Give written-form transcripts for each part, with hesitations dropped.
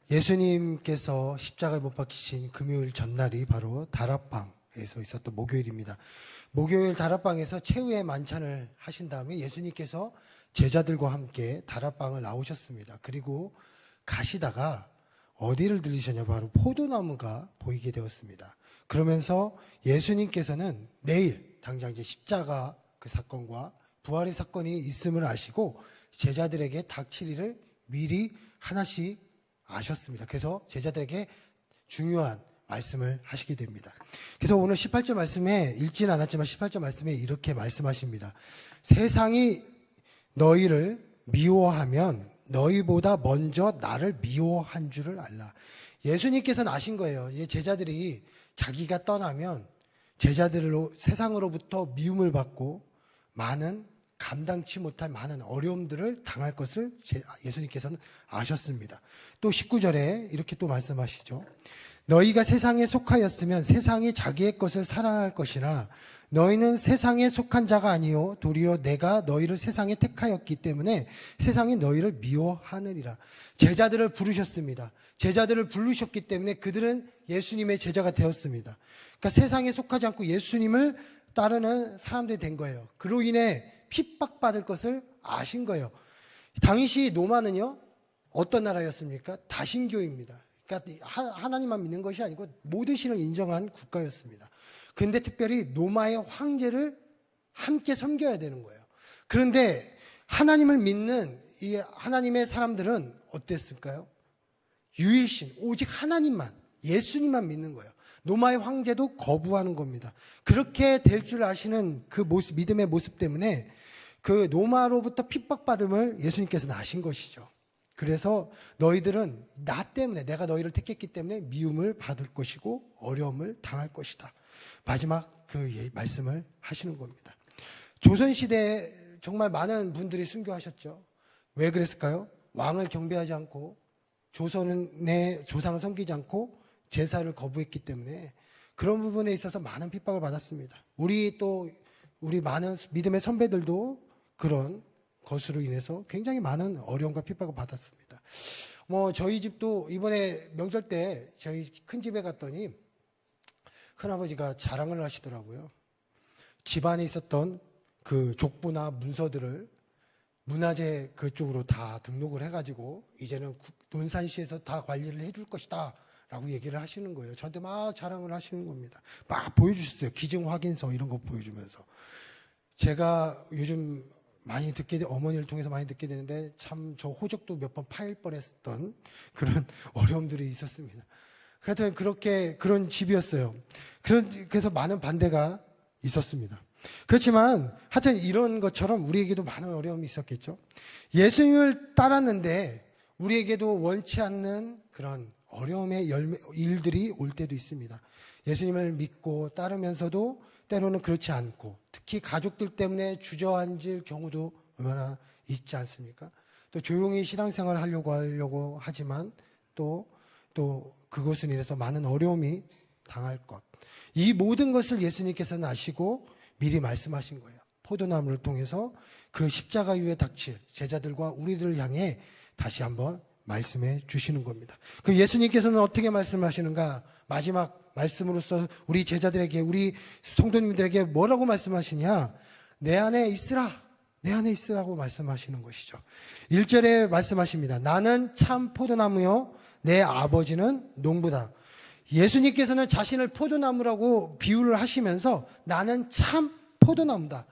예수님께서 십자가에 못 박히신 금요일 전날이 바로 다락방에서 있었던 목요일입니다. 목요일 다락방에서 최후의 만찬을 하신 다음에 예수님께서 제자들과 함께 다락방을 나오셨습니다. 그리고 가시다가 어디를 들리셨냐, 바로 포도나무가 보이게 되었습니다. 그러면서 예수님께서는 내일 당장 이제 십자가 그 사건과 부활의 사건이 있음을 아시고 제자들에게 닥칠 일을 미리 하나씩 아셨습니다. 그래서 제자들에게 중요한 말씀을 하시게 됩니다. 그래서 오늘 18절 말씀에, 읽지는 않았지만 18절 말씀에 이렇게 말씀하십니다. 세상이 너희를 미워하면 너희보다 먼저 나를 미워한 줄을 알라. 예수님께서는 아신 거예요. 제자들이 자기가 떠나면 제자들로 세상으로부터 미움을 받고 많은 감당치 못할 많은 어려움들을 당할 것을 예수님께서는 아셨습니다. 또 19절에 이렇게 또 말씀하시죠. 너희가 세상에 속하였으면 세상이 자기의 것을 사랑할 것이나 너희는 세상에 속한 자가 아니요 도리어 내가 너희를 세상에 택하였기 때문에 세상이 너희를 미워하느니라. 제자들을 부르셨습니다. 제자들을 부르셨기 때문에 그들은 예수님의 제자가 되었습니다. 그러니까 세상에 속하지 않고 예수님을 따르는 사람들이 된 거예요. 그로 인해 핍박받을 것을 아신 거예요. 당시 로마는요, 어떤 나라였습니까? 다신교입니다. 그러니까 하나님만 믿는 것이 아니고 모든 신을 인정한 국가였습니다. 그런데 특별히 로마의 황제를 함께 섬겨야 되는 거예요. 그런데 하나님을 믿는 이 하나님의 사람들은 어땠을까요? 유일신, 오직 하나님만, 예수님만 믿는 거예요. 로마의 황제도 거부하는 겁니다. 그렇게 될 줄 아시는 그 모습, 믿음의 모습 때문에 그 로마로부터 핍박받음을 예수님께서는 아신 것이죠. 그래서 너희들은 나 때문에, 내가 너희를 택했기 때문에 미움을 받을 것이고 어려움을 당할 것이다. 마지막 그 말씀을 하시는 겁니다. 조선시대에 정말 많은 분들이 순교하셨죠. 왜 그랬을까요? 왕을 경배하지 않고 조선의 조상을 섬기지 않고 제사를 거부했기 때문에 그런 부분에 있어서 많은 핍박을 받았습니다. 우리 많은 믿음의 선배들도 그런 것으로 인해서 굉장히 많은 어려움과 핍박을 받았습니다. 저희 집도 이번에 명절 때 저희 큰 집에 갔더니 큰아버지가 자랑을 하시더라고요. 집안에 있었던 그 족보나 문서들을 문화재 그쪽으로 다 등록을 해가지고 이제는 논산시에서 다 관리를 해줄 것이다 라고 얘기를 하시는 거예요. 저한테 막 자랑을 하시는 겁니다. 막 보여주셨어요. 기증 확인서 이런 거 보여주면서. 제가 요즘 많이 어머니를 통해서 많이 듣게 되는데 참 저 호적도 몇 번 파일 뻔했던 그런 어려움들이 있었습니다. 하여튼 그런 집이었어요. 그래서 많은 반대가 있었습니다. 그렇지만 하여튼 이런 것처럼 우리에게도 많은 어려움이 있었겠죠. 예수님을 따랐는데 우리에게도 원치 않는 그런 어려움의 일들이 올 때도 있습니다. 예수님을 믿고 따르면서도 때로는 그렇지 않고, 특히 가족들 때문에 주저앉을 경우도 얼마나 있지 않습니까? 또 조용히 신앙생활을 하려고 하지만 또 그것으로 인해서 많은 어려움이 당할 것. 이 모든 것을 예수님께서는 아시고 미리 말씀하신 거예요. 포도나무를 통해서 그 십자가 위에 닥칠 제자들과 우리들을 향해 다시 한번 말씀해 주시는 겁니다. 그럼 예수님께서는 어떻게 말씀하시는가? 마지막 말씀으로서 우리 제자들에게, 우리 성도님들에게 뭐라고 말씀하시냐? 내 안에 있으라, 내 안에 있으라고 말씀하시는 것이죠. 1절에 말씀하십니다. 나는 참 포도나무요 내 아버지는 농부다. 예수님께서는 자신을 포도나무라고 비유를 하시면서 나는 참 포도나무다.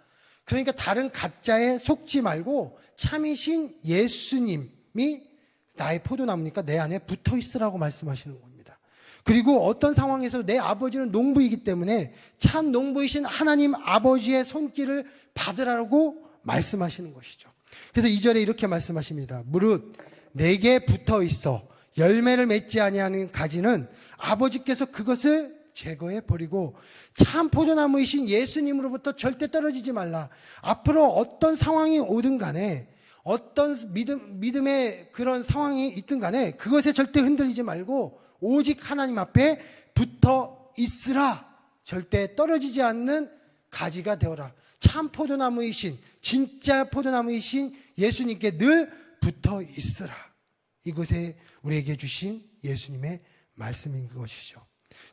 그러니까 다른 가짜에 속지 말고 참이신 예수님이 나의 포도나무니까 내 안에 붙어 있으라고 말씀하시는 겁니다. 그리고 어떤 상황에서 내 아버지는 농부이기 때문에 참 농부이신 하나님 아버지의 손길을 받으라고 말씀하시는 것이죠. 그래서 2절에 이렇게 말씀하십니다. 무릇 내게 붙어 있어 열매를 맺지 아니하는 가지는 아버지께서 그것을 제거해 버리고 참 포도나무이신 예수님으로부터 절대 떨어지지 말라. 앞으로 어떤 상황이 오든 간에, 어떤 믿음의 그런 상황이 있든 간에 그것에 절대 흔들리지 말고 오직 하나님 앞에 붙어 있으라. 절대 떨어지지 않는 가지가 되어라. 참 포도나무이신, 진짜 포도나무이신 예수님께 늘 붙어 있으라. 이곳에 우리에게 주신 예수님의 말씀인 것이죠.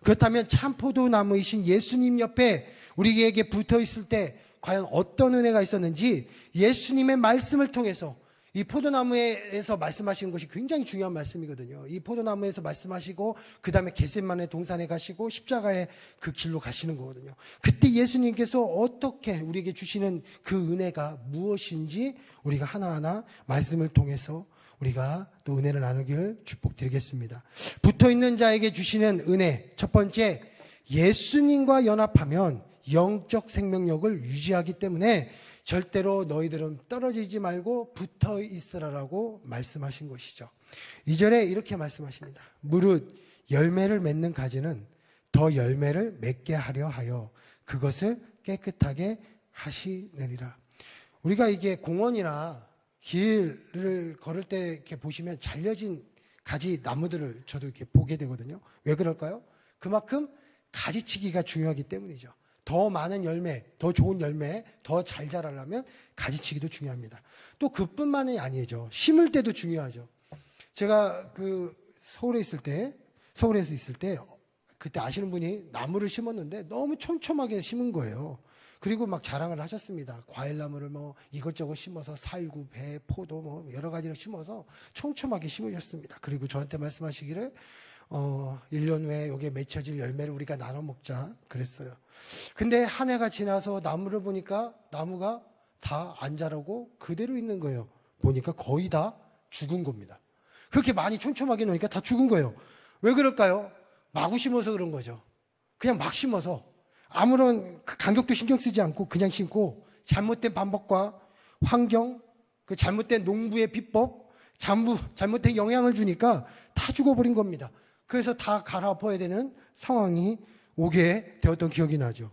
그렇다면 참 포도나무이신 예수님 옆에 우리에게 붙어 있을 때 과연 어떤 은혜가 있었는지 예수님의 말씀을 통해서, 이 포도나무에서 말씀하시는 것이 굉장히 중요한 말씀이거든요. 이 포도나무에서 말씀하시고 그 다음에 겟세마네 동산에 가시고 십자가의 그 길로 가시는 거거든요. 그때 예수님께서 어떻게 우리에게 주시는 그 은혜가 무엇인지 우리가 하나하나 말씀을 통해서 우리가 또 은혜를 나누길 축복드리겠습니다. 붙어있는 자에게 주시는 은혜, 첫 번째, 예수님과 연합하면 영적 생명력을 유지하기 때문에 절대로 너희들은 떨어지지 말고 붙어 있으라라고 말씀하신 것이죠. 2절에 이렇게 말씀하십니다. 무릇 열매를 맺는 가지는 더 열매를 맺게 하려 하여 그것을 깨끗하게 하시느니라. 우리가 이게 공원이나 길을 걸을 때 이렇게 보시면 잘려진 가지 나무들을 저도 이렇게 보게 되거든요. 왜 그럴까요? 그만큼 가지치기가 중요하기 때문이죠. 더 많은 열매, 더 좋은 열매, 더 잘 자라려면 가지치기도 중요합니다. 또 그뿐만이 아니죠. 심을 때도 중요하죠. 제가 서울에서 있을 때 그때 아시는 분이 나무를 심었는데 너무 촘촘하게 심은 거예요. 그리고 막 자랑을 하셨습니다. 과일나무를 뭐 이것저것 심어서 살구, 배, 포도 뭐 여러 가지를 심어서 촘촘하게 심으셨습니다. 그리고 저한테 말씀하시기를 1년 후에 여기에 맺혀질 열매를 우리가 나눠 먹자 그랬어요. 근데 한 해가 지나서 나무를 보니까 나무가 다 안 자라고 그대로 있는 거예요. 보니까 거의 다 죽은 겁니다. 그렇게 많이 촘촘하게 놓으니까 다 죽은 거예요. 왜 그럴까요? 마구 심어서 그런 거죠. 그냥 막 심어서 아무런 간격도 신경 쓰지 않고 그냥 심고 잘못된 방법과 환경, 그 잘못된 농부의 비법, 잘못된 영향을 주니까 다 죽어버린 겁니다. 그래서 다 갈아엎어야 되는 상황이 오게 되었던 기억이 나죠.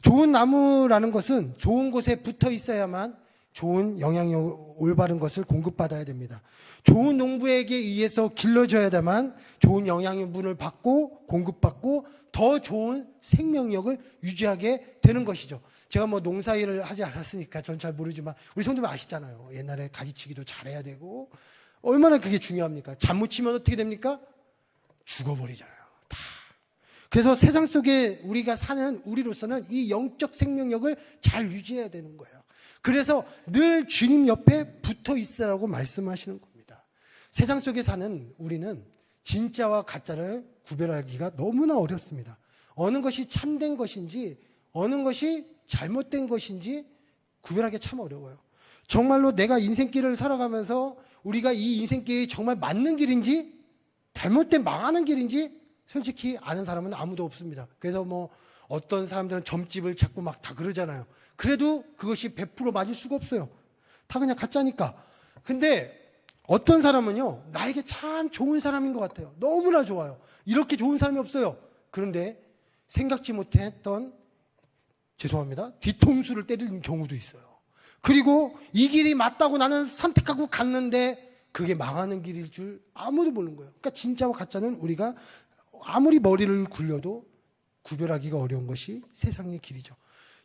좋은 나무라는 것은 좋은 곳에 붙어 있어야만 좋은 영향력, 올바른 것을 공급받아야 됩니다. 좋은 농부에게 의해서 길러져야만 좋은 영양분을 받고 공급받고 더 좋은 생명력을 유지하게 되는 것이죠. 제가 뭐 농사일을 하지 않았으니까 전 잘 모르지만 우리 성도님 아시잖아요. 옛날에 가지치기도 잘해야 되고 얼마나 그게 중요합니까? 잘못 치면 어떻게 됩니까? 죽어버리잖아요. 다. 그래서 세상 속에 우리가 사는 우리로서는 이 영적 생명력을 잘 유지해야 되는 거예요. 그래서 늘 주님 옆에 붙어 있으라고 말씀하시는 겁니다. 세상 속에 사는 우리는 진짜와 가짜를 구별하기가 너무나 어렵습니다. 어느 것이 참된 것인지 어느 것이 잘못된 것인지 구별하기 참 어려워요. 정말로 내가 인생길을 살아가면서 우리가 이 인생길이 정말 맞는 길인지 잘못된 망하는 길인지 솔직히 아는 사람은 아무도 없습니다. 그래서 뭐 어떤 사람들은 점집을 찾고 막 다 그러잖아요. 그래도 그것이 100% 맞을 수가 없어요. 다 그냥 가짜니까. 근데 어떤 사람은요, 나에게 참 좋은 사람인 것 같아요. 너무나 좋아요. 이렇게 좋은 사람이 없어요. 그런데 생각지 못했던, 죄송합니다, 뒤통수를 때리는 경우도 있어요. 그리고 이 길이 맞다고 나는 선택하고 갔는데 그게 망하는 길일 줄 아무도 모르는 거예요. 그러니까 진짜와 가짜는 우리가 아무리 머리를 굴려도 구별하기가 어려운 것이 세상의 길이죠.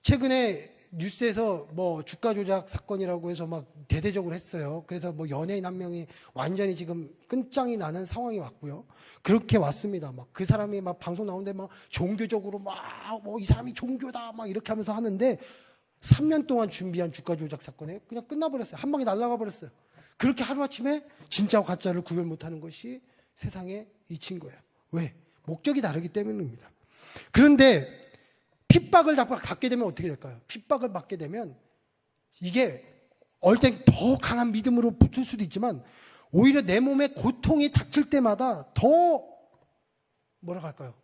최근에 뉴스에서 뭐 주가 조작 사건이라고 해서 막 대대적으로 했어요. 그래서 뭐 연예인 한 명이 완전히 지금 끝장이 나는 상황이 왔고요. 그렇게 왔습니다. 막 그 사람이 막 방송 나오는데 막 종교적으로 막 뭐 이 사람이 종교다 막 이렇게 하면서 하는데 3년 동안 준비한 주가 조작 사건에 그냥 끝나버렸어요. 한 방에 날아가 버렸어요. 그렇게 하루아침에 진짜와 가짜를 구별 못하는 것이 세상에 이친 거예요. 왜? 목적이 다르기 때문입니다. 그런데 핍박을 받게 되면 어떻게 될까요? 핍박을 받게 되면 이게 어떨 땐 더 강한 믿음으로 붙을 수도 있지만 오히려 내 몸에 고통이 닥칠 때마다 더 뭐라고 할까요?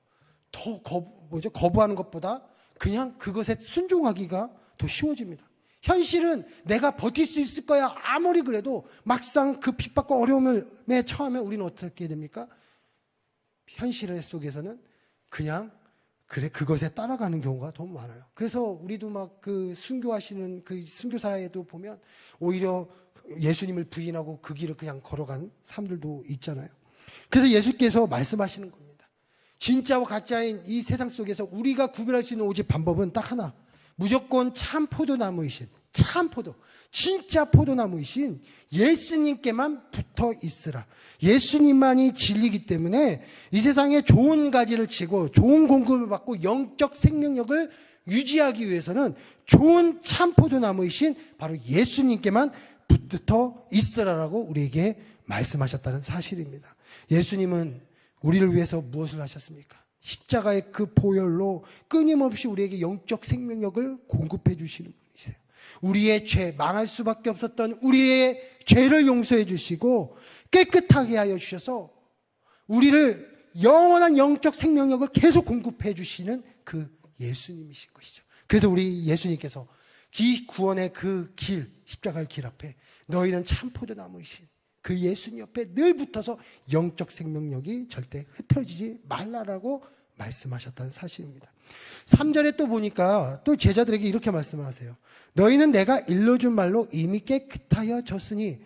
더 거부하는 것보다 그냥 그것에 순종하기가 더 쉬워집니다. 현실은 내가 버틸 수 있을 거야 아무리 그래도 막상 그 핍박과 어려움에 처하면 우리는 어떻게 됩니까? 현실 속에서는 그냥 그것에 따라가는 경우가 너무 많아요. 그래서 우리도 막 그 순교하시는 그 순교사에도 보면 오히려 예수님을 부인하고 그 길을 그냥 걸어간 사람들도 있잖아요. 그래서 예수께서 말씀하시는 겁니다. 진짜와 가짜인 이 세상 속에서 우리가 구별할 수 있는 오직 방법은 딱 하나. 무조건 참 포도나무이신 참 포도, 진짜 포도나무이신 예수님께만 붙어 있으라. 예수님만이 진리이기 때문에 이 세상에 좋은 가지를 치고 좋은 공급을 받고 영적 생명력을 유지하기 위해서는 좋은 참 포도나무이신 바로 예수님께만 붙어 있으라라고 우리에게 말씀하셨다는 사실입니다. 예수님은 우리를 위해서 무엇을 하셨습니까? 십자가의 그 보혈로 끊임없이 우리에게 영적 생명력을 공급해 주시는 분이세요. 우리의 죄, 망할 수밖에 없었던 우리의 죄를 용서해 주시고 깨끗하게 하여 주셔서 우리를 영원한 영적 생명력을 계속 공급해 주시는 그 예수님이신 것이죠. 그래서 우리 예수님께서 이 구원의 그 길, 십자가의 길 앞에 너희는 참 포도나무이신 그 예수님 옆에 늘 붙어서 영적 생명력이 절대 흐트러지지 말라라고 말씀하셨다는 사실입니다. 3절에 또 보니까 또 제자들에게 이렇게 말씀을 하세요. 너희는 내가 일러준 말로 이미 깨끗하여졌으니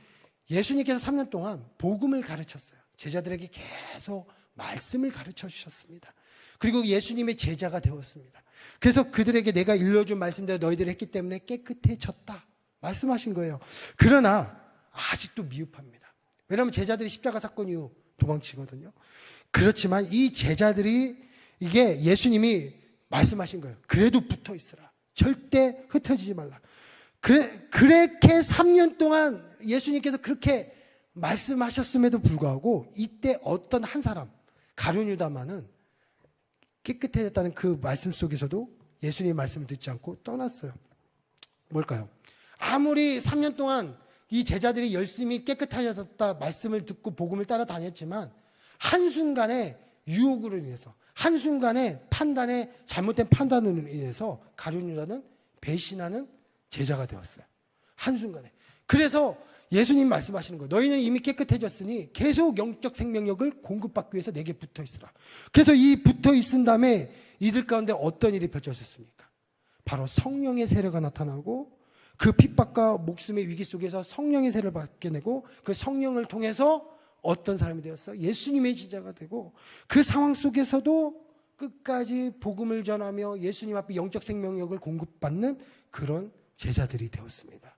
예수님께서 3년 동안 복음을 가르쳤어요. 제자들에게 계속 말씀을 가르쳐 주셨습니다. 그리고 예수님의 제자가 되었습니다. 그래서 그들에게 내가 일러준 말씀대로 너희들이 했기 때문에 깨끗해졌다 말씀하신 거예요. 그러나 아직도 미흡합니다. 왜냐하면 제자들이 십자가 사건 이후 도망치거든요. 그렇지만 이 제자들이 이게 예수님이 말씀하신 거예요. 그래도 붙어 있으라. 절대 흩어지지 말라. 그렇게 3년 동안 예수님께서 그렇게 말씀하셨음에도 불구하고 이때 어떤 한 사람, 가룟 유다만은 깨끗해졌다는 그 말씀 속에서도 예수님의 말씀을 듣지 않고 떠났어요. 뭘까요? 아무리 3년 동안 이 제자들이 열심히 깨끗해졌다 말씀을 듣고 복음을 따라다녔지만 한순간에 유혹으로 인해서 한순간에 잘못된 판단으로 인해서 가룟 유다는 배신하는 제자가 되었어요. 한순간에. 그래서 예수님 말씀하시는 거예요. 너희는 이미 깨끗해졌으니 계속 영적 생명력을 공급받기 위해서 내게 붙어 있으라. 그래서 이 붙어 있은 다음에 이들 가운데 어떤 일이 펼쳐졌습니까? 바로 성령의 세례가 나타나고 그 핍박과 목숨의 위기 속에서 성령의 세례를 받게 되고 그 성령을 통해서 어떤 사람이 되었어? 예수님의 제자가 되고 그 상황 속에서도 끝까지 복음을 전하며 예수님 앞에 영적 생명력을 공급받는 그런 제자들이 되었습니다.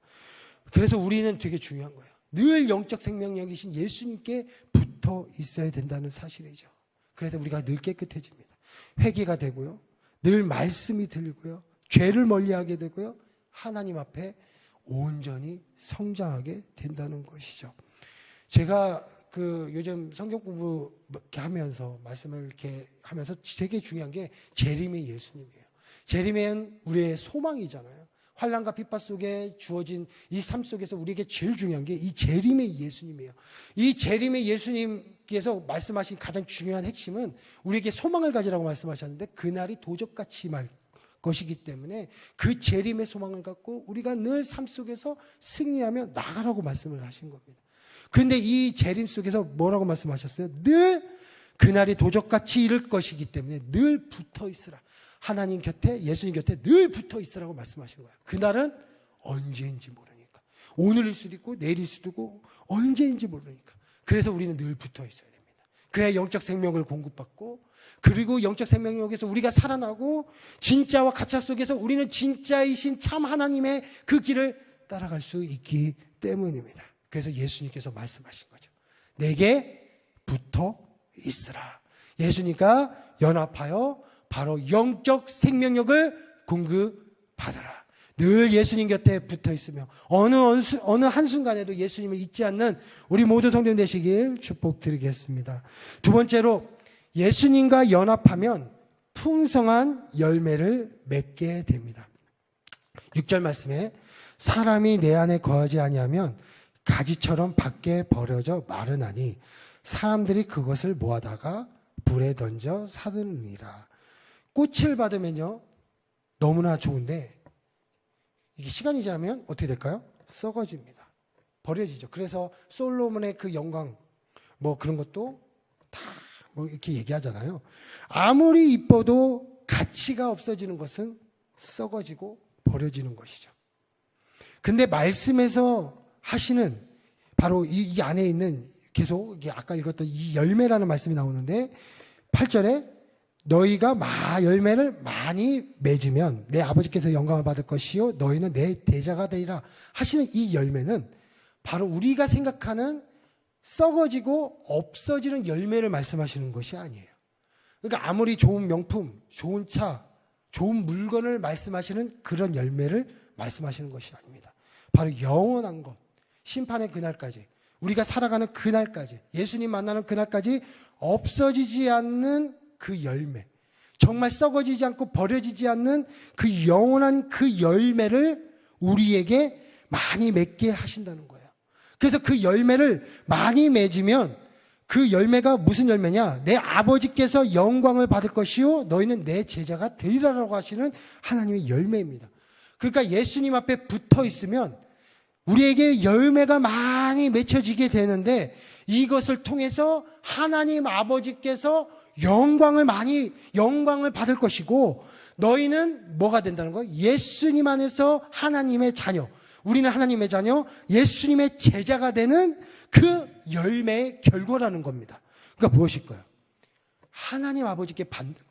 그래서 우리는 되게 중요한 거예요. 늘 영적 생명력이신 예수님께 붙어 있어야 된다는 사실이죠. 그래서 우리가 늘 깨끗해집니다. 회개가 되고요. 늘 말씀이 들리고요. 죄를 멀리하게 되고요. 하나님 앞에 온전히 성장하게 된다는 것이죠. 제가 요즘 성경 공부 이렇게 하면서 말씀을 이렇게 하면서 되게 중요한 게 재림의 예수님이에요. 재림은 우리의 소망이잖아요. 환난과 핍박 속에 주어진 이 삶 속에서 우리에게 제일 중요한 게 이 재림의 예수님이에요. 이 재림의 예수님께서 말씀하신 가장 중요한 핵심은 우리에게 소망을 가지라고 말씀하셨는데 그날이 도적같이 말 것이기 때문에 그 재림의 소망을 갖고 우리가 늘 삶 속에서 승리하며 나가라고 말씀을 하신 겁니다. 그런데 이 재림 속에서 뭐라고 말씀하셨어요? 늘 그날이 도적같이 이를 것이기 때문에 늘 붙어 있으라. 하나님 곁에, 예수님 곁에 늘 붙어 있으라고 말씀하신 거예요. 그날은 언제인지 모르니까. 오늘일 수도 있고 내일일 수도 있고 언제인지 모르니까. 그래서 우리는 늘 붙어 있어야 됩니다. 그래야 영적 생명을 공급받고 그리고 영적 생명력에서 우리가 살아나고 진짜와 가짜 속에서 우리는 진짜이신 참 하나님의 그 길을 따라갈 수 있기 때문입니다. 그래서 예수님께서 말씀하신 거죠. 내게 붙어 있으라. 예수님과 연합하여 바로 영적 생명력을 공급받아라. 늘 예수님 곁에 붙어 있으며 어느 한순간에도 예수님을 잊지 않는 우리 모두 성도님 되시길 축복드리겠습니다. 두 번째로 예수님과 연합하면 풍성한 열매를 맺게 됩니다. 6절 말씀에 사람이 내 안에 거하지 아니하면 가지처럼 밖에 버려져 마르나니 사람들이 그것을 모아다가 불에 던져 사드느니라. 꽃을 받으면요 너무나 좋은데 이게 시간이 지나면 어떻게 될까요? 썩어집니다. 버려지죠. 그래서 솔로몬의 그 영광 뭐 그런 것도 다 뭐 이렇게 얘기하잖아요. 아무리 이뻐도 가치가 없어지는 것은 썩어지고 버려지는 것이죠. 근데 말씀에서 하시는 바로 이 안에 있는 계속 아까 읽었던 이 열매라는 말씀이 나오는데 8절에 너희가 열매를 많이 맺으면 내 아버지께서 영광을 받을 것이요 너희는 내 대자가 되리라 하시는 이 열매는 바로 우리가 생각하는 썩어지고 없어지는 열매를 말씀하시는 것이 아니에요. 그러니까 아무리 좋은 명품, 좋은 차, 좋은 물건을 말씀하시는 그런 열매를 말씀하시는 것이 아닙니다. 바로 영원한 것, 심판의 그날까지, 우리가 살아가는 그날까지, 예수님 만나는 그날까지 없어지지 않는 그 열매, 정말 썩어지지 않고 버려지지 않는 그 영원한 그 열매를 우리에게 많이 맺게 하신다는 거예요. 그래서 그 열매를 많이 맺으면 그 열매가 무슨 열매냐? 내 아버지께서 영광을 받을 것이요 너희는 내 제자가 되리라라고 하시는 하나님의 열매입니다. 그러니까 예수님 앞에 붙어 있으면 우리에게 열매가 많이 맺혀지게 되는데 이것을 통해서 하나님 아버지께서 영광을 받을 것이고 너희는 뭐가 된다는 거예요? 예수님 안에서 하나님의 자녀, 우리는 하나님의 자녀, 예수님의 제자가 되는 그 열매의 결과라는 겁니다. 그러니까 무엇일까요? 하나님 아버지께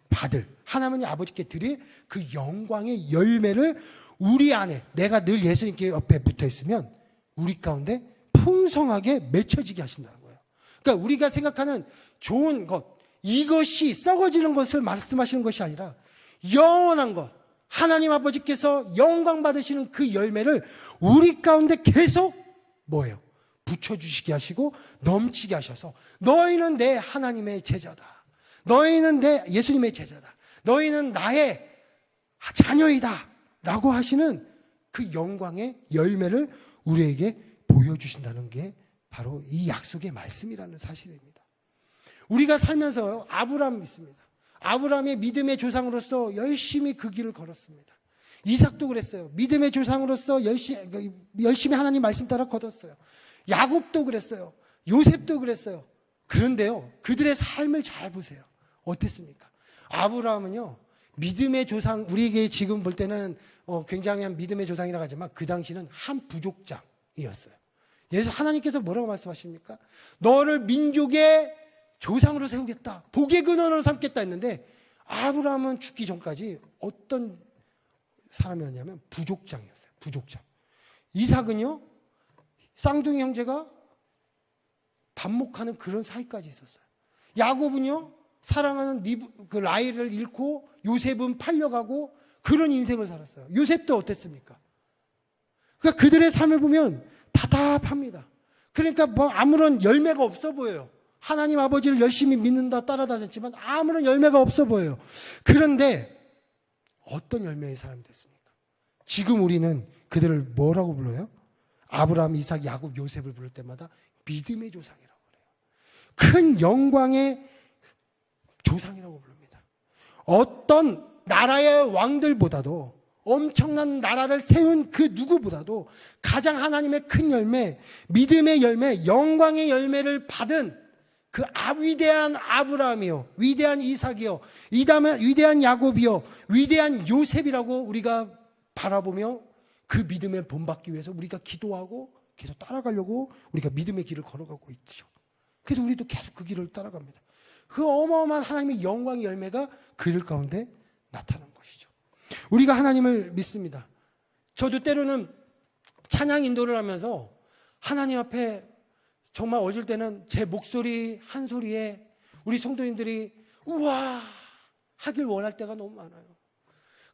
받을, 하나님 아버지께 드릴 그 영광의 열매를 우리 안에, 내가 늘 예수님께 옆에 붙어 있으면 우리 가운데 풍성하게 맺혀지게 하신다는 거예요. 그러니까 우리가 생각하는 좋은 것, 이것이 썩어지는 것을 말씀하시는 것이 아니라 영원한 것, 하나님 아버지께서 영광 받으시는 그 열매를 우리 가운데 계속 뭐예요? 붙여주시게 하시고 넘치게 하셔서 너희는 내 하나님의 제자다. 너희는 내 예수님의 제자다. 너희는 나의 자녀이다. 라고 하시는 그 영광의 열매를 우리에게 보여주신다는 게 바로 이 약속의 말씀이라는 사실입니다. 우리가 살면서 아브라함 믿습니다. 아브라함의 믿음의 조상으로서 열심히 그 길을 걸었습니다. 이삭도 그랬어요. 믿음의 조상으로서 열심히 하나님 말씀 따라 걷었어요. 야곱도 그랬어요. 요셉도 그랬어요. 그런데요, 그들의 삶을 잘 보세요. 어땠습니까? 아브라함은요, 믿음의 조상, 우리에게 지금 볼 때는 굉장한 믿음의 조상이라고 하지만 그 당시는 한 부족장이었어요. 하나님께서 뭐라고 말씀하십니까? 너를 민족의 조상으로 세우겠다. 복의 근원으로 삼겠다 했는데 아브라함은 죽기 전까지 어떤 사람이었냐면 부족장이었어요. 부족장. 이삭은요, 쌍둥이 형제가 반목하는 그런 사이까지 있었어요. 야곱은요, 사랑하는 그 라헬을 잃고 요셉은 팔려가고 그런 인생을 살았어요. 요셉도 어땠습니까? 그러니까 그들의 삶을 보면 답답합니다. 그러니까 뭐 아무런 열매가 없어 보여요. 하나님 아버지를 열심히 믿는다 따라다녔지만 아무런 열매가 없어 보여요. 그런데 어떤 열매의 사람이 됐습니까? 지금 우리는 그들을 뭐라고 불러요? 아브라함, 이삭, 야곱, 요셉을 부를 때마다 믿음의 조상이라고 그래요. 큰 영광의 조상이라고 부릅니다. 어떤 나라의 왕들보다도 엄청난 나라를 세운 그 누구보다도 가장 하나님의 큰 열매, 믿음의 열매, 영광의 열매를 받은 그 위대한 아브라함이요, 위대한 이삭이요, 위대한 야곱이요, 위대한 요셉이라고 우리가 바라보며 그 믿음을 본받기 위해서 우리가 기도하고 계속 따라가려고 우리가 믿음의 길을 걸어가고 있죠. 그래서 우리도 계속 그 길을 따라갑니다. 그 어마어마한 하나님의 영광의 열매가 그들 가운데 나타난 것이죠. 우리가 하나님을 믿습니다. 저도 때로는 찬양 인도를 하면서 하나님 앞에 정말 어질 때는 제 목소리 한 소리에 우리 성도님들이 우와 하길 원할 때가 너무 많아요.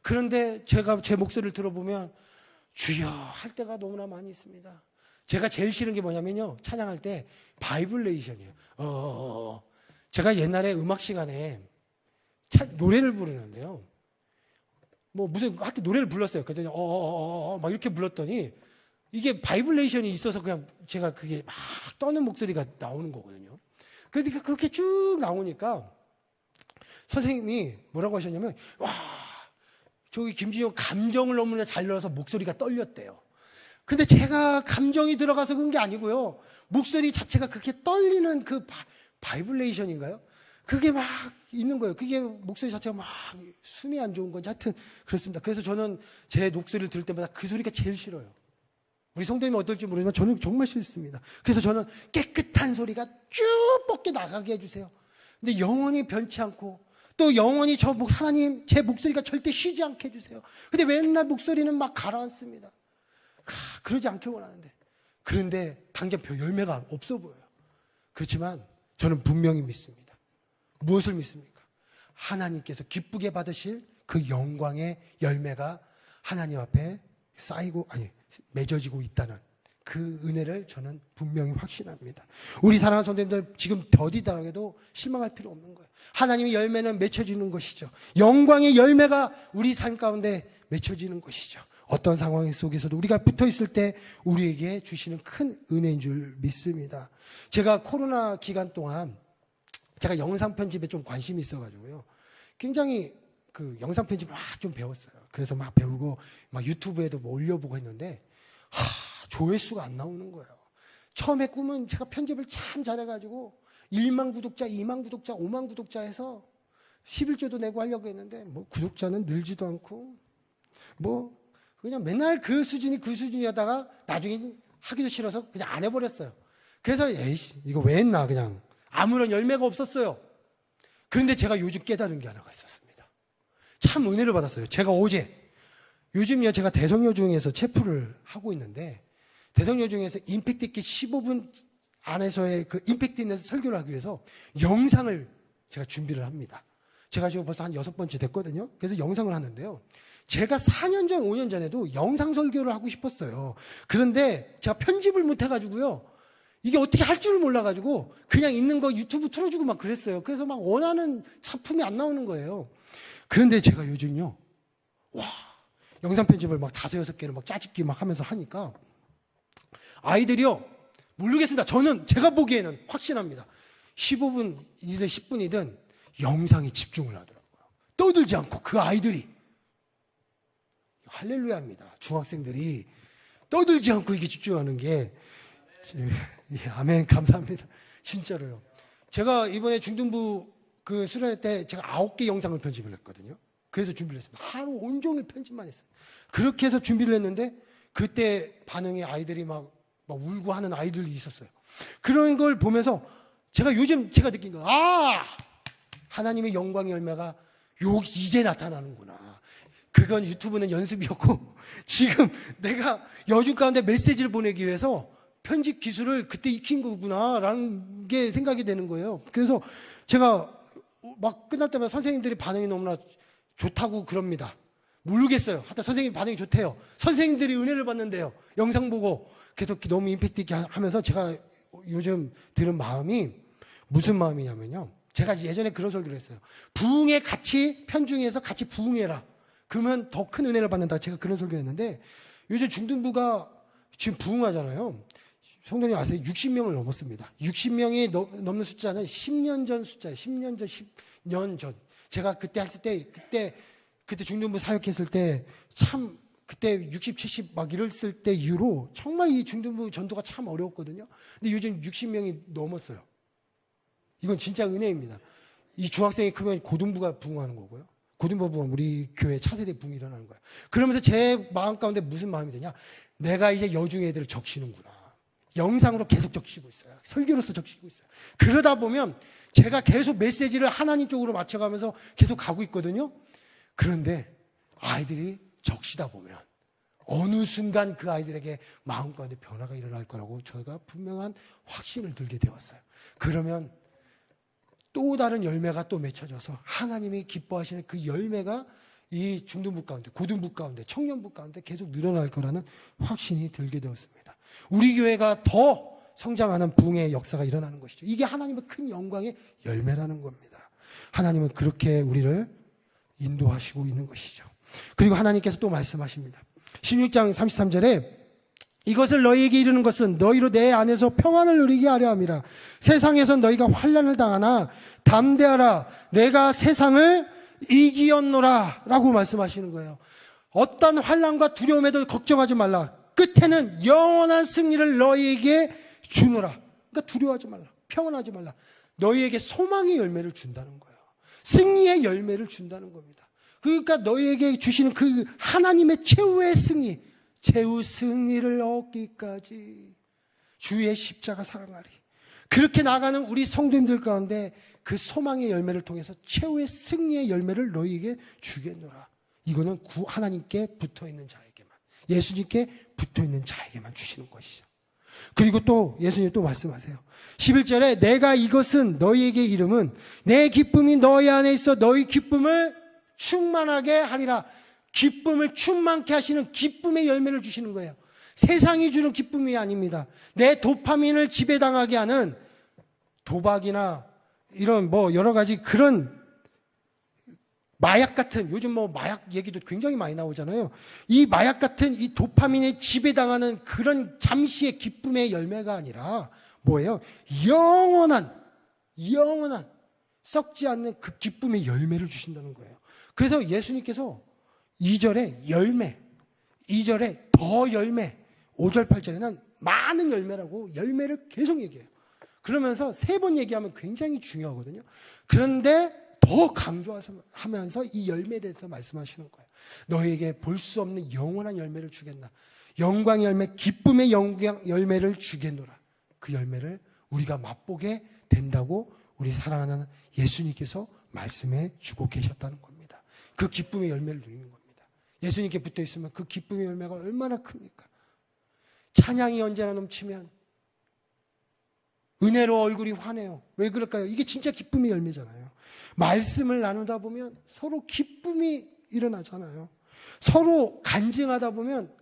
그런데 제가 제 목소리를 들어보면 주여 할 때가 너무나 많이 있습니다. 제가 제일 싫은 게 뭐냐면요, 찬양할 때 바이블레이션이에요. 제가 옛날에 음악 시간에 노래를 부르는데요, 뭐 무슨 하여튼 노래를 불렀어요. 그랬더니 막 이렇게 불렀더니 이게 바이블레이션이 있어서 그냥 제가 그게 막 떠는 목소리가 나오는 거거든요. 그러니까 그렇게 쭉 나오니까 선생님이 뭐라고 하셨냐면, 와, 저기 김진영 감정을 너무나 잘 넣어서 목소리가 떨렸대요. 근데 제가 감정이 들어가서 그런 게 아니고요, 목소리 자체가 그렇게 떨리는 그 바이블레이션인가요? 그게 막 있는 거예요. 그게 목소리 자체가 막 숨이 안 좋은 건지 하여튼 그렇습니다. 그래서 저는 제 목소리를 들을 때마다 그 소리가 제일 싫어요. 우리 성도님은 어떨지 모르지만 저는 정말 싫습니다. 그래서 저는 깨끗한 소리가 쭉 뻗게 나가게 해주세요. 근데 영원히 변치 않고 또 영원히 하나님 제 목소리가 절대 쉬지 않게 해주세요. 근데 맨날 목소리는 막 가라앉습니다. 그러지 않길 원하는데, 그런데 당장 별 열매가 없어 보여요. 그렇지만 저는 분명히 믿습니다. 무엇을 믿습니까? 하나님께서 기쁘게 받으실 그 영광의 열매가 하나님 앞에 맺어지고 있다는 그 은혜를 저는 분명히 확신합니다. 우리 사랑하는 성도님들, 지금 더디더라도 실망할 필요 없는 거예요. 하나님의 열매는 맺혀지는 것이죠. 영광의 열매가 우리 삶 가운데 맺혀지는 것이죠. 어떤 상황 속에서도 우리가 붙어 있을 때 우리에게 주시는 큰 은혜인 줄 믿습니다. 제가 코로나 기간 동안 제가 영상 편집에 좀 관심이 있어가지고요, 굉장히 그 영상 편집 막 좀 배웠어요. 그래서 막 배우고 막 유튜브에도 뭐 올려보고 했는데 조회수가 안 나오는 거예요. 처음에 꿈은 제가 편집을 참 잘해가지고 1만 구독자, 2만 구독자, 5만 구독자 해서 11조도 내고 하려고 했는데 뭐 구독자는 늘지도 않고 뭐 그냥 맨날 그 수준이다가 나중에 하기도 싫어서 그냥 안 해버렸어요. 그래서 에이씨 이거 왜 했나, 그냥 아무런 열매가 없었어요. 그런데 제가 요즘 깨달은 게 하나가 있었습니다. 참 은혜를 받았어요. 제가 요즘요 제가 대성여중에서 체프를 하고 있는데, 대성여중에서 임팩트 있게 15분 안에서의 그 임팩트 있는 설교를 하기 위해서 영상을 제가 준비를 합니다. 제가 지금 벌써 한 6번째 됐거든요. 그래서 영상을 하는데요, 제가 4년 전, 5년 전에도 영상 설교를 하고 싶었어요. 그런데 제가 편집을 못 해가지고요, 이게 어떻게 할 줄을 몰라가지고 그냥 있는 거 유튜브 틀어주고 막 그랬어요. 그래서 막 원하는 작품이 안 나오는 거예요. 그런데 제가 요즘요, 영상 편집을 막 5, 6개를 막 짜집기 막 하면서 하니까 아이들이요, 모르겠습니다. 제가 보기에는 확신합니다. 15분이든 10분이든 영상에 집중을 하더라고요. 떠들지 않고 그 아이들이, 할렐루야입니다. 중학생들이 떠들지 않고 이게 집중하는 게, 아멘, 감사합니다. 진짜로요. 제가 이번에 중등부 그 수련회 때 제가 9개 영상을 편집을 했거든요. 그래서 준비를 했습니다. 하루 온종일 편집만 했어요. 그렇게 해서 준비를 했는데 그때 반응이 아이들이 막 울고 하는 아이들이 있었어요. 그런 걸 보면서 요즘 제가 느낀 거, 하나님의 영광의 열매가 이제 나타나는구나. 그건 유튜브는 연습이었고, 지금 내가 여중 가운데 메시지를 보내기 위해서 편집 기술을 그때 익힌 거구나라는 게 생각이 되는 거예요. 그래서 제가 막 끝날 때마다 선생님들이 반응이 너무나 좋다고 그럽니다. 모르겠어요. 하여튼 선생님 반응이 좋대요. 선생님들이 은혜를 받는데요, 영상 보고. 계속 너무 임팩트 있게 하면서 제가 요즘 들은 마음이 무슨 마음이냐면요, 제가 예전에 그런 설교를 했어요. 부흥에 같이 편중해서 같이 부흥해라. 그러면 더 큰 은혜를 받는다. 제가 그런 설교를 했는데, 요즘 중등부가 지금 부흥하잖아요. 성도님 아세요? 60명을 넘었습니다. 60명이 넘는 숫자는 10년 전 숫자예요. 10년 전, 10년 전. 제가 그때 했을 때, 그때 중등부 사역했을 때 참, 그때 60, 70 막 이랬을 때 이후로 정말 이 중등부 전도가 참 어려웠거든요. 근데 요즘 60명이 넘었어요. 이건 진짜 은혜입니다. 이 중학생이 크면 고등부가 부흥하는 거고요. 고등부 부흥, 우리 교회 차세대 부흥이 일어나는 거예요. 그러면서 제 마음 가운데 무슨 마음이 드냐? 내가 이제 여중 애들을 적시는구나. 영상으로 계속 적시고 있어요. 설교로서 적시고 있어요. 그러다 보면 제가 계속 메시지를 하나님 쪽으로 맞춰가면서 계속 가고 있거든요. 그런데 아이들이 적시다 보면 어느 순간 그 아이들에게 마음 가운데 변화가 일어날 거라고 저희가 분명한 확신을 들게 되었어요. 그러면 또 다른 열매가 또 맺혀져서 하나님이 기뻐하시는 그 열매가 이 중등부 가운데, 고등부 가운데, 청년부 가운데 계속 늘어날 거라는 확신이 들게 되었습니다. 우리 교회가 더 성장하는 부흥의 역사가 일어나는 것이죠. 이게 하나님의 큰 영광의 열매라는 겁니다. 하나님은 그렇게 우리를 인도하시고 있는 것이죠. 그리고 하나님께서 또 말씀하십니다. 16장 33절에 이것을 너희에게 이르는 것은 너희로 내 안에서 평안을 누리게 하려 함이라. 세상에서 너희가 환난을 당하나 담대하라. 내가 세상을 이기었노라 라고 말씀하시는 거예요. 어떤 환난과 두려움에도 걱정하지 말라. 끝에는 영원한 승리를 너희에게 주노라. 그러니까 두려워하지 말라. 평안하지 말라. 너희에게 소망의 열매를 준다는 거예요. 승리의 열매를 준다는 겁니다. 그러니까 너희에게 주시는 그 하나님의 최후의 승리, 최후 승리를 얻기까지 주의 십자가 사랑하리. 그렇게 나가는 우리 성도님들 가운데 그 소망의 열매를 통해서 최후의 승리의 열매를 너희에게 주겠노라. 이거는 하나님께 붙어있는 자에게만, 예수님께 붙어있는 자에게만 주시는 것이죠. 그리고 또 예수님 또 말씀하세요. 11절에 내가 이것은 너희에게 이름은 내 기쁨이 너희 안에 있어 너희 기쁨을 충만하게 하리라. 기쁨을 충만케 하시는 기쁨의 열매를 주시는 거예요. 세상이 주는 기쁨이 아닙니다. 내 도파민을 지배당하게 하는 도박이나 이런 여러 가지 그런 마약 같은, 요즘 마약 얘기도 굉장히 많이 나오잖아요. 이 마약 같은 이 도파민에 지배당하는 그런 잠시의 기쁨의 열매가 아니라 뭐예요? 영원한 썩지 않는 그 기쁨의 열매를 주신다는 거예요. 그래서 예수님께서 2절에 열매, 2절에 더 열매, 5절, 8절에는 많은 열매라고 열매를 계속 얘기해요. 그러면서 3번 얘기하면 굉장히 중요하거든요. 그런데 더 강조하면서 이 열매에 대해서 말씀하시는 거예요. 너희에게 볼 수 없는 영원한 열매를 주겠나. 영광의 열매, 기쁨의 열매를 주겠노라. 그 열매를 우리가 맛보게 된다고 우리 사랑하는 예수님께서 말씀해 주고 계셨다는 겁니다. 그 기쁨의 열매를 누리는 겁니다. 예수님께 붙어 있으면 그 기쁨의 열매가 얼마나 큽니까? 찬양이 언제나 넘치면 은혜로 얼굴이 환해요. 왜 그럴까요? 이게 진짜 기쁨의 열매잖아요. 말씀을 나누다 보면 서로 기쁨이 일어나잖아요. 서로 간증하다 보면,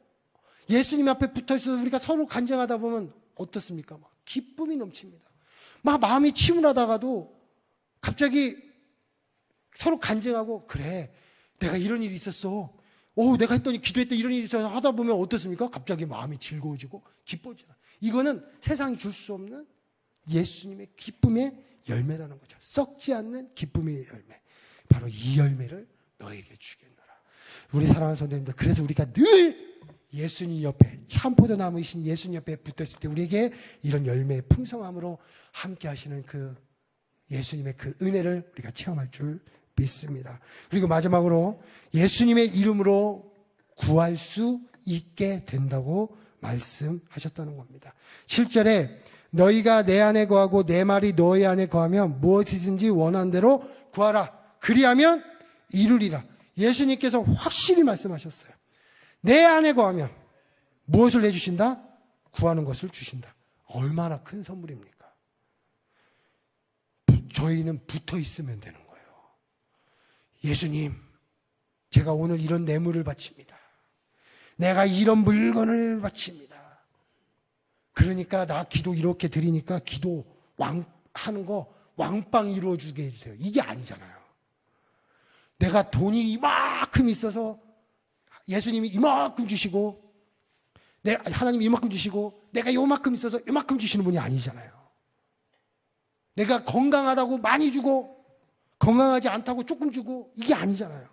예수님 앞에 붙어 있어서 우리가 서로 간증하다 보면 어떻습니까? 막 기쁨이 넘칩니다. 막 마음이 침울하다가도 갑자기 서로 간증하고, 그래, 내가 이런 일이 있었어. 내가 했더니 기도했더니 이런 일이 있어서 하다 보면 어떻습니까? 갑자기 마음이 즐거워지고 기뻐지나. 이거는 세상이 줄 수 없는 예수님의 기쁨의 열매라는 거죠. 썩지 않는 기쁨의 열매. 바로 이 열매를 너에게 주겠노라. 우리 사랑하는 성도님들, 그래서 우리가 늘 예수님 옆에, 참 포도나무이신 예수님 옆에 붙었을 때 우리에게 이런 열매의 풍성함으로 함께 하시는 그 예수님의 그 은혜를 우리가 체험할 줄 믿습니다. 그리고 마지막으로 예수님의 이름으로 구할 수 있게 된다고 말씀하셨다는 겁니다. 7절에 너희가 내 안에 거하고 내 말이 너희 안에 거하면 무엇이든지 원하는 대로 구하라. 그리하면 이루리라. 예수님께서 확실히 말씀하셨어요. 내 안에 거하면 무엇을 내주신다? 구하는 것을 주신다. 얼마나 큰 선물입니까? 저희는 붙어 있으면 되는 거예요. 예수님, 제가 오늘 이런 뇌물을 바칩니다. 내가 이런 물건을 바칩니다. 그러니까 나 기도 이렇게 드리니까 기도 하는 거 왕빵 이루어주게 해주세요. 이게 아니잖아요. 내가 돈이 이만큼 있어서 예수님이 이만큼 주시고, 하나님이 이만큼 주시고, 내가 요만큼 있어서 요만큼 주시는 분이 아니잖아요. 내가 건강하다고 많이 주고 건강하지 않다고 조금 주고, 이게 아니잖아요.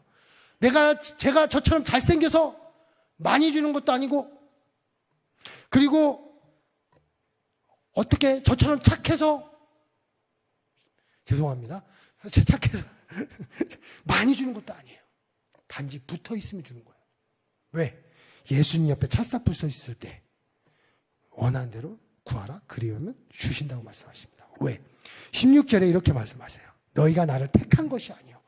제가 저처럼 잘생겨서 많이 주는 것도 아니고, 그리고 어떻게 저처럼 착해서, 죄송합니다, 착해서 많이 주는 것도 아니에요. 단지 붙어 있으면 주는 거예요. 왜? 예수님 옆에 찰싹 붙어 있을 때 원하는 대로 구하라. 그리하면 주신다고 말씀하십니다. 왜? 16절에 이렇게 말씀하세요. 너희가 나를 택한 것이 아니요.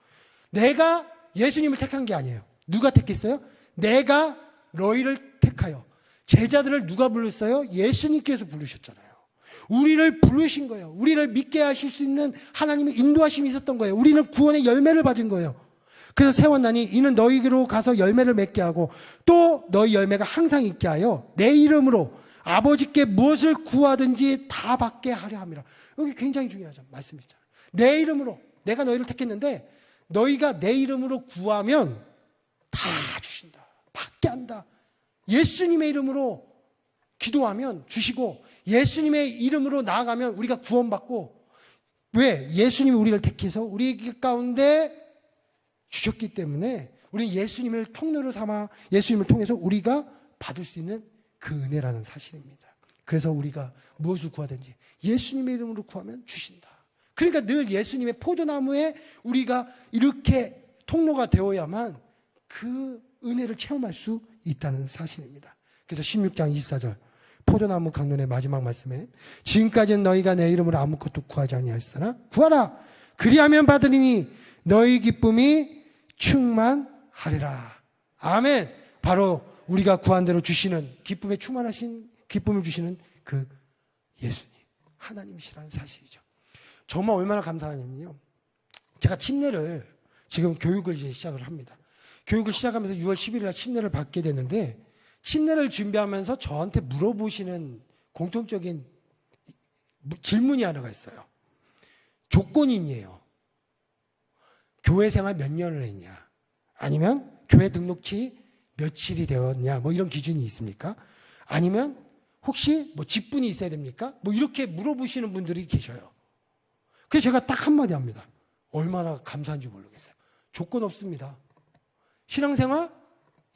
내가 예수님을 택한 게 아니에요. 누가 택했어요? 내가 너희를 택하여. 제자들을 누가 불렀어요? 예수님께서 부르셨잖아요. 우리를 부르신 거예요. 우리를 믿게 하실 수 있는 하나님의 인도하심이 있었던 거예요. 우리는 구원의 열매를 받은 거예요. 그래서 세웠나니 이는 너희로 가서 열매를 맺게 하고 또 너희 열매가 항상 있게 하여 내 이름으로 아버지께 무엇을 구하든지 다 받게 하려 함이라. 여기 굉장히 중요하죠. 말씀이잖아요. 내 이름으로, 내가 너희를 택했는데 너희가 내 이름으로 구하면 다 주신다. 받게 한다. 예수님의 이름으로 기도하면 주시고, 예수님의 이름으로 나아가면 우리가 구원받고, 왜? 예수님이 우리를 택해서 우리 가운데 주셨기 때문에 우리 예수님을 통로로 삼아 예수님을 통해서 우리가 받을 수 있는 그 은혜라는 사실입니다. 그래서 우리가 무엇을 구하든지 예수님의 이름으로 구하면 주신다. 그러니까 늘 예수님의 포도나무에 우리가 이렇게 통로가 되어야만 그 은혜를 체험할 수 있다는 사실입니다. 그래서 16장 24절 포도나무 강론의 마지막 말씀에 지금까지는 너희가 내 이름으로 아무것도 구하지 아니하였으나 구하라 그리하면 받으리니 너희 기쁨이 충만하리라. 아멘. 바로 우리가 구한 대로 주시는 기쁨에 충만하신 기쁨을 주시는 그 예수님, 하나님이시라는 사실이죠. 정말 얼마나 감사하냐면요. 제가 침례를 지금 교육을 이제 시작을 합니다. 교육을 시작하면서 6월 11일 날 침례를 받게 되는데, 침례를 준비하면서 저한테 물어보시는 공통적인 질문이 하나가 있어요. 조건인이에요. 교회 생활 몇 년을 했냐, 아니면 교회 등록치 며칠이 되었냐, 뭐 이런 기준이 있습니까? 아니면 혹시 뭐 직분이 있어야 됩니까? 뭐 이렇게 물어보시는 분들이 계셔요. 그래서 제가 딱 한마디 합니다. 얼마나 감사한지 모르겠어요. 조건 없습니다. 신앙생활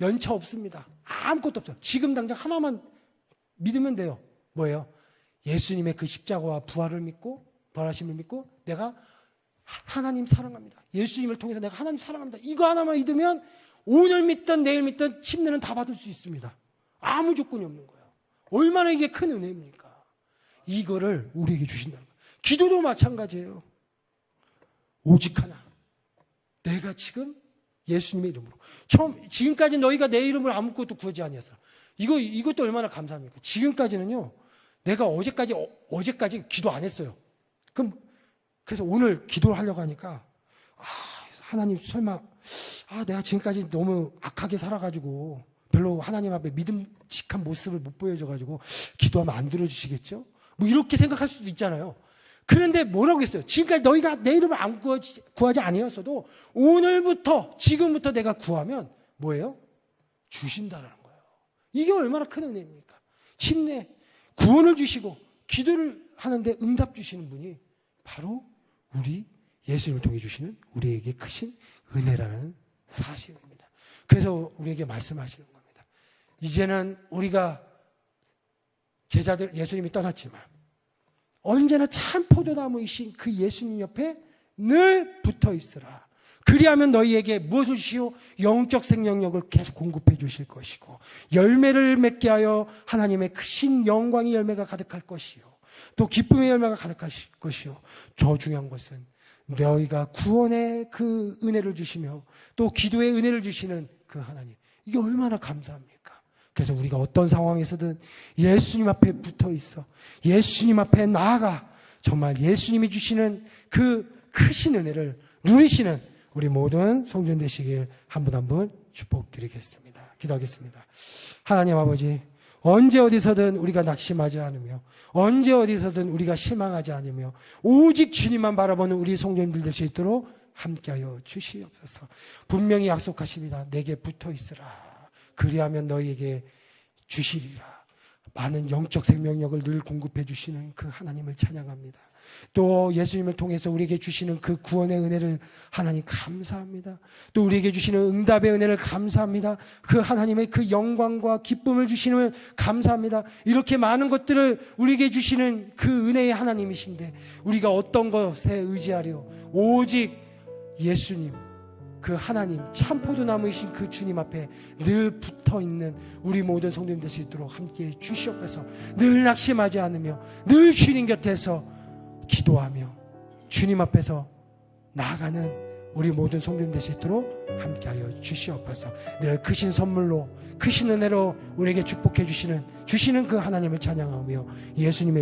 연차 없습니다. 아무것도 없어요. 지금 당장 하나만 믿으면 돼요. 뭐예요? 예수님의 그 십자가와 부활을 믿고, 부활하심을 믿고, 내가 하나님 사랑합니다. 예수님을 통해서 내가 하나님 사랑합니다. 이거 하나만 믿으면 오늘 믿든 내일 믿든 침례는 다 받을 수 있습니다. 아무 조건이 없는 거예요. 얼마나 이게 큰 은혜입니까? 이거를 우리에게 주신다는 거예요. 기도도 마찬가지예요. 오직 하나. 내가 지금 예수님의 이름으로. 지금까지 너희가 내 이름으로 아무것도 구하지 아니했어. 이것도 얼마나 감사합니까? 지금까지는요, 내가 어제까지 기도 안 했어요. 그래서 오늘 기도를 하려고 하니까, 하나님 설마, 내가 지금까지 너무 악하게 살아가지고, 별로 하나님 앞에 믿음직한 모습을 못 보여줘가지고, 기도하면 안 들어주시겠죠? 뭐 이렇게 생각할 수도 있잖아요. 그런데 뭐라고 했어요? 지금까지 너희가 내 이름을 안 구하지 아니었어도 오늘부터, 지금부터 내가 구하면 뭐예요? 주신다라는 거예요. 이게 얼마나 큰 은혜입니까? 침례, 구원을 주시고 기도를 하는데 응답 주시는 분이 바로 우리 예수님을 통해 주시는 우리에게 크신 은혜라는 사실입니다. 그래서 우리에게 말씀하시는 겁니다. 이제는 우리가 제자들, 예수님이 떠났지만 언제나 참 포도나무이신 그 예수님 옆에 늘 붙어 있으라. 그리하면 너희에게 무엇을 주시오? 영적 생명력을 계속 공급해 주실 것이고, 열매를 맺게 하여 하나님의 크신 영광의 열매가 가득할 것이요, 또 기쁨의 열매가 가득할 것이요, 더 중요한 것은 너희가 구원의 그 은혜를 주시며 또 기도의 은혜를 주시는 그 하나님, 이게 얼마나 감사합니까? 그래서 우리가 어떤 상황에서든 예수님 앞에 붙어 있어 예수님 앞에 나아가 정말 예수님이 주시는 그 크신 은혜를 누리시는 우리 모든 성전 되시길 한 분 한 분 축복드리겠습니다. 기도하겠습니다. 하나님 아버지, 언제 어디서든 우리가 낙심하지 않으며 언제 어디서든 우리가 실망하지 않으며 오직 주님만 바라보는 우리 성도님들 될 수 있도록 함께하여 주시옵소서. 분명히 약속하십니다. 내게 붙어 있으라. 그리하면 너희에게 주시리라. 많은 영적 생명력을 늘 공급해 주시는 그 하나님을 찬양합니다. 또 예수님을 통해서 우리에게 주시는 그 구원의 은혜를 하나님 감사합니다. 또 우리에게 주시는 응답의 은혜를 감사합니다. 그 하나님의 그 영광과 기쁨을 주시는 감사합니다. 이렇게 많은 것들을 우리에게 주시는 그 은혜의 하나님이신데 우리가 어떤 것에 의지하려 오직 예수님, 그 하나님, 참 포도나무이신 그 주님 앞에 늘 붙어있는 우리 모든 성도님 될 수 있도록 함께해 주시옵소서. 늘 낙심하지 않으며 늘 주님 곁에서 기도하며 주님 앞에서 나아가는 우리 모든 성도님 될 수 있도록 함께하여 주시옵소서. 늘 크신 선물로, 크신 은혜로 우리에게 축복해 주시는 그 하나님을 찬양하며 예수님의 이름